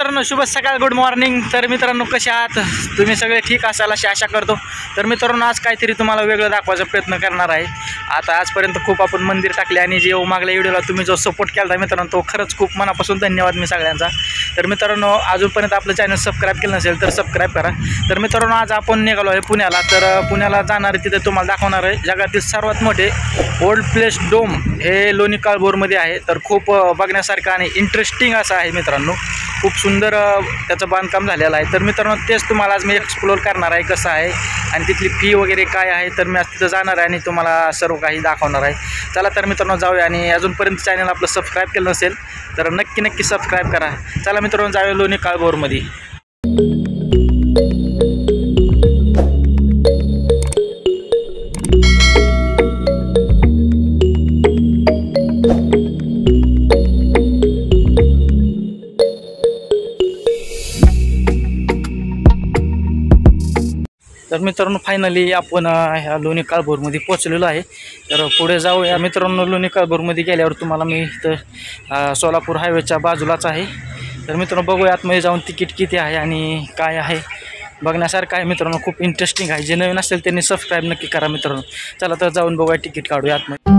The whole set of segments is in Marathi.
मित्रांनो शुभ सकाळ, गुड मॉर्निंग। तर मित्रांनो कसे आहात तुम्ही? सगळे ठीक असाल अशी आशा करतो। तर मित्रांनो आज काहीतरी तुम्हाला वेगळं दाखवायचा प्रयत्न करणार आहे। आता आजपर्यंत खूप आपण मंदिर टाकले आणि जे मागल्या व्हिडिओला तुम्ही जो सपोर्ट केला मित्रांनो तो खरंच खूप मनापासून धन्यवाद मी सगळ्यांचा। तर मित्रांनो अजूनपर्यंत आपलं चॅनल सबस्क्राईब केलं नसेल तर सबस्क्राईब करा। तर मित्रांनो आज आपण निघालो आहे पुण्याला। तर पुण्याला जाणार आहे, तिथे तुम्हाला दाखवणार आहे जगातील सर्वात मोठे ओल्ड प्लेस डोम हे लोणी काळभोरमध्ये आहे। तर खूप बघण्यासारखं आणि इंटरेस्टिंग असं आहे मित्रांनो, खूप सुंदर त्याचं बांधकाम झालेलं आहे। तर मित्रांनो तेच तुम्हाला आज मी एक्सप्लोर करणार आहे कसं आहे आणि तिथली फी वगैरे काय आहे। तर मी आज तिथं जाणार आहे आणि तुम्हाला सर्व काही दाखवणार आहे। चला तर मित्रांनो जाऊया, आणि अजूनपर्यंत चॅनल आपलं सबस्क्राईब केलं नसेल तर नक्की सबस्क्राईब करा। चला मित्रांनो जाऊया लोणी काळभोरमध्ये। तर मित्रांनो फायनली आपण ह्या लोणी काळभोरमध्ये पोहोचलेलो आहे। तर पुढे जाऊया मित्रांनो। लोणी काळभोरमध्ये गेल्यावर तुम्हाला मी इथं सोलापूर हायवेच्या बाजूलाच आहे। तर मित्रांनो बघूया आतमध्ये जाऊन तिकीट किती आहे आणि काय आहे बघण्यासारखं आहे मित्रांनो, खूप इंटरेस्टिंग आहे। जे नवीन असेल त्यांनी सबस्क्राईब नक्की करा मित्रांनो। चला तर जाऊन बघूया, तिकीट काढूया आतमध्ये।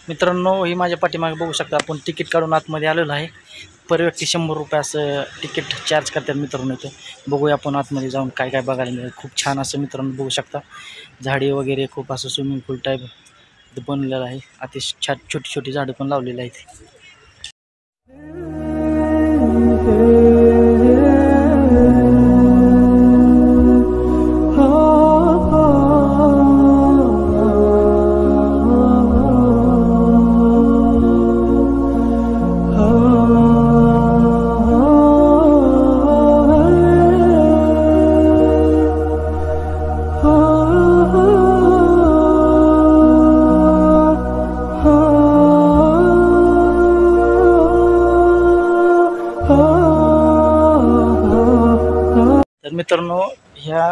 मित्रांनो ही माझ्या पाठीमागे बघू शकता आपण तिकीट काढून आतमध्ये आलेलो आहे। पर व्यक्ती 100 रुपये असं तिकीट चार्ज करतात मित्रांनो। इथं बघूया आपण आतमध्ये जाऊन काय काय बघायला मिळेल। खूप छान असं मित्रांनो बघू शकता, झाडे वगैरे खूप असं स्विमिंग पूल टाईप बनलेलं आहे। अतिशय छोटी छोटी झाडं पण लावलेली आहेत। तर मित्रांनो ह्या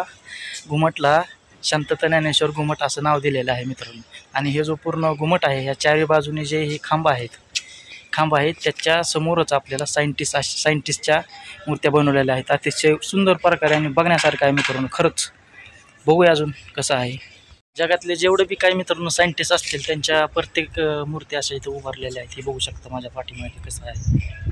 घुमटला शांतता ज्ञानेश्वर घुमट असं नाव दिलेलं आहे मित्रांनो। आणि हे जो पूर्ण घुमट आहे ह्या चारी बाजूने जे हे खांब आहेत त्याच्या समोरच आपल्याला सायंटिस्टच्या मूर्त्या बनवलेल्या आहेत। अतिशय सुंदर प्रकारे आणि बघण्यासारखं आहे मित्रांनो खरंच। बघूया अजून कसं आहे। जगातले जेवढे बी काही मित्रांनो सायंटिस्ट असतील त्यांच्या प्रत्येक मूर्ती अशा इथे उभारलेल्या आहेत। हे बघू शकता माझ्या पाठीमागे कसं आहे।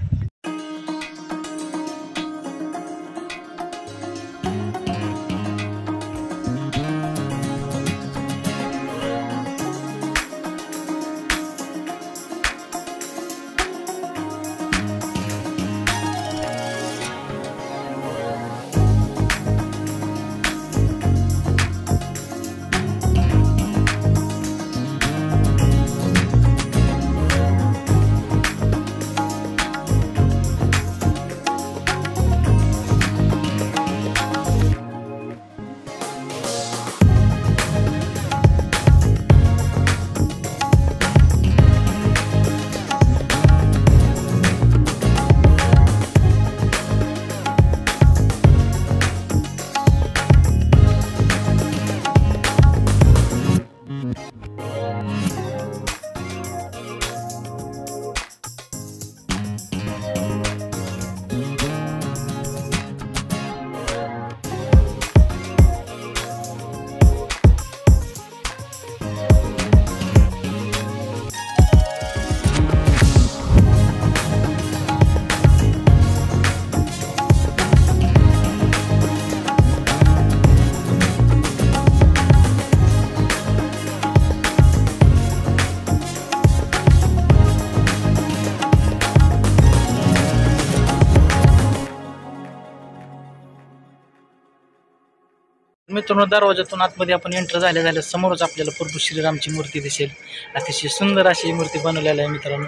मित्रांनो दरवाजातून आतमध्ये आपण एंटर झाल्या समोरच आपल्याला प्रभू श्रीरामची मूर्ती दिसेल। अतिशय सुंदर अशी मूर्ती बनवलेली आहे मित्रांनो।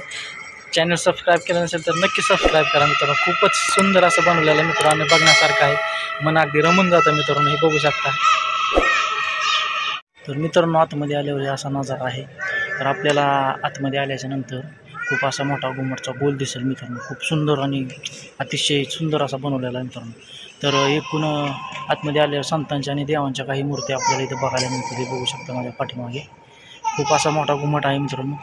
चॅनल सबस्क्राईब केलं नसेल तर नक्की सबस्क्राईब करा मित्रांनो. खूपच सुंदर असं बनवलेलं आहे मित्रांनो, बघण्यासारखं आहे. मन अगदी रमून जातं मित्रांनो, हे बघू शकता. तर मित्रांनो आतमध्ये आल्यावर असा नजारा आहे. तर आपल्याला आतमध्ये आल्याच्या नंतर खूप असा मोठा घुमटचा गोल दिसेल मित्रांनो. खूप सुंदर आणि अतिशय सुंदर असा बनवलेला आहे मित्रांनो. तर एकूण आतमध्ये आल्यावर संतांच्या आणि देवांच्या काही मूर्त्या आपल्याला इथे बघायला मिळतील. बघू शकता माझ्या पाठीमागे खूप असा मोठा घुमट आहे मित्रांनो.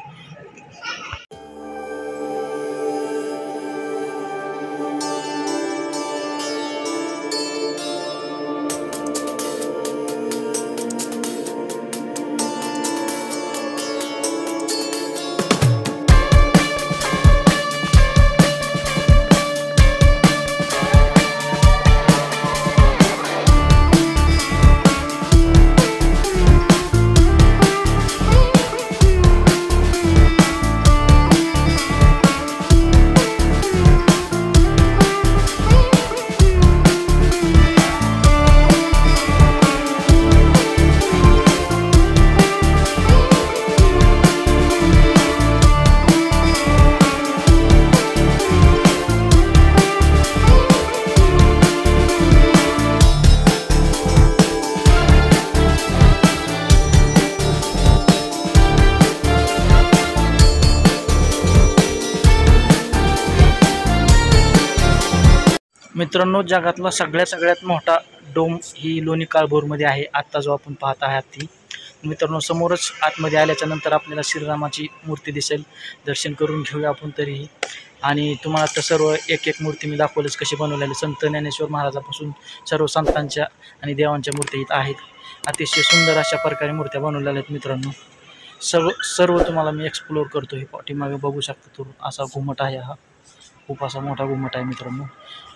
मित्रांनो जगातला सगळ्यात मोठा डोम ही लोणी काळभोरमध्ये आहे. आत्ता जो आपण पाहत आहात ती मित्रांनो, समोरच आतमध्ये आल्याच्या नंतर आपल्याला श्रीरामाची मूर्ती दिसेल. दर्शन करून घेऊया आपण तरीही. आणि तुम्हाला तर सर्व एक मूर्ती मी दाखवलंच कशी बनवलेली. संत ज्ञानेश्वर महाराजापासून सर्व संतांच्या आणि देवांच्या मूर्ती इथं आहेत. अतिशय सुंदर अशा प्रकारे मूर्त्या बनवलेल्या आहेत मित्रांनो. सर्व तुम्हाला मी एक्सप्लोअर करतो. हे पाठीमागे बघू शकता तो असा घुमट आहे. हा खूप असा मोठा घुमट आहे मित्रांनो.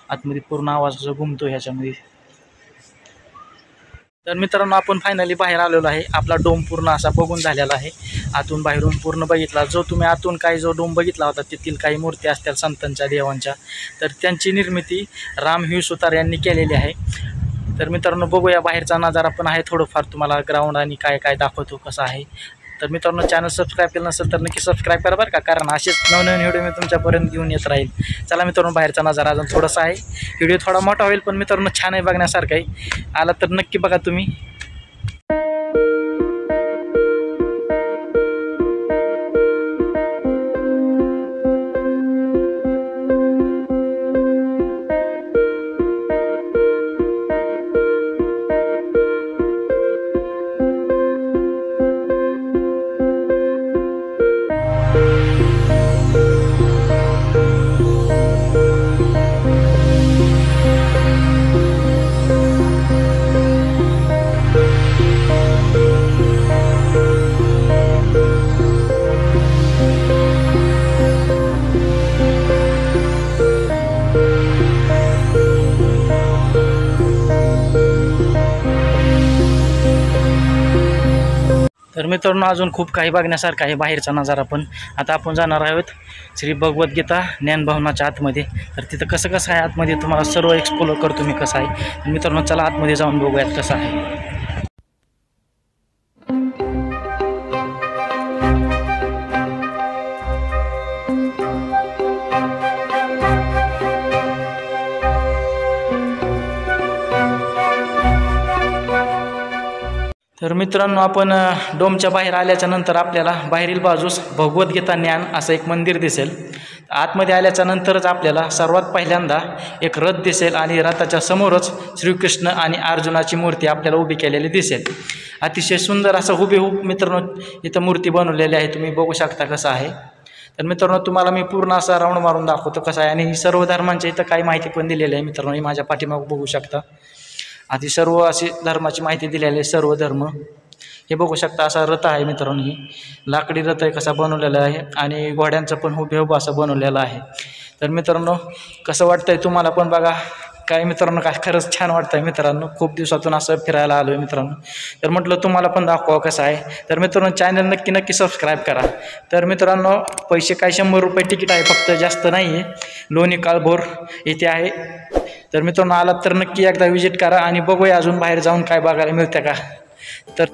आतमध्ये पूर्ण आवाज जो घुमतो ह्याच्यामध्ये. तर मित्रांनो आपण फायनली बाहेर आलेलो आहे. आपला डोम पूर्ण असा बघून झालेला आहे. आतून बाहेरून पूर्ण बघितला. जो तुम्ही आतून काही जो डोम बघितला होता तेथील काही मूर्ती असतील संतांच्या देवांच्या, तर त्यांची निर्मिती रामह्यू सुतार यांनी केलेली आहे. तर मित्रांनो बघूया बाहेरचा नजारा पण आहे थोडंफार तुम्हाला ग्राउंड आणि काय काय दाखवतो कसं आहे. तर मित्रांनो चॅनल सबस्क्राईब केलं नसेल तर नक्की सबस्क्राईब करा बरं का, कारण असेच नवनवीन व्हिडिओ मी तुमच्यापर्यंत घेऊन येत राहील. चला मित्रांनो बाहेरचा नजारा अजून थोडासा आहे. व्हिडिओ थोडा मोठा होईल पण मित्रांनो छान आहे, बघण्यासारखं आहे. आला तर नक्की बघा तुम्ही. तर मित्रांनो अजून खूप काही बघण्यासारखं आहे बाहेरचा नजारा पण. आता आपण जाणार आहोत श्री भगवद्गीता ज्ञानभवनाच्या आतमध्ये. तर तिथं कसं कसं आहे आतमध्ये तुम्हाला सर्व एक्सप्लोर करतो मी कसं आहे. तर मित्रांनो चला आतमध्ये जाऊन बघूयात कसं आहे. तर मित्रांनो आपण डोमच्या बाहेर आल्याच्या नंतर आपल्याला बाहेरील बाजूस भगवद्गीता ज्ञान असं एक मंदिर दिसेल. आतमध्ये आल्याच्या नंतरच आपल्याला सर्वात पहिल्यांदा एक रथ दिसेल आणि रथाच्या समोरच श्रीकृष्ण आणि अर्जुनाची मूर्ती आपल्याला उभी केलेली दिसेल. अतिशय सुंदर असं हुबेहूब मित्रांनो इथं मूर्ती बनवलेली आहे. तुम्ही बघू शकता कसं आहे. तर मित्रांनो तुम्हाला मी पूर्ण असा राऊंड मारून दाखवतो कसं आहे. आणि सर्व धर्मांच्या इथं काही माहिती पण दिलेली आहे मित्रांनो. ही माझ्या पाठीमागे बघू शकता. आधी सर्व अशी धर्माची माहिती दिलेली आहे. सर्व धर्म हे बघू शकता. असा रथ आहे मित्रांनो. ही लाकडी रथ आहे कसा बनवलेला आहे आणि घोड्यांचं पण हुबेहूब असं बनवलेलं आहे. तर मित्रांनो कसं वाटतंय तुम्हाला पण बघा. काय मित्रांनो काय खरंच छान वाटतंय मित्रांनो. खूप दिवसातून असं फिरायला आलो आहे मित्रांनो. तर म्हटलं तुम्हाला पण दाखवा कसं आहे. तर मित्रांनो चॅनल नक्की सबस्क्राईब करा. तर मित्रांनो पैसे काय 100 रुपये तिकीट आहे फक्त, जास्त नाही आहे. लोणी काळभोर इथे आहे. तर मित्रांनो आलात तर नक्की एकदा विजिट करा आणि बघूया अजून बाहेर जाऊन काय बघायला मिळतं का. तर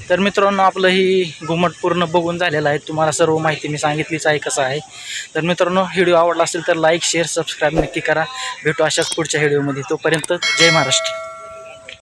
तर मित्रांनो आपलं ही घुमट पूर्ण बघून झालेलं आहे. तुम्हाला सर्व माहिती मी सांगितलीच आहे कसं आहे. तर मित्रांनो व्हिडिओ आवडला असेल तर लाईक शेअर सबस्क्राईब नक्की करा. भेटू अशाच पुढच्या व्हिडिओमध्ये. तोपर्यंत जय महाराष्ट्र.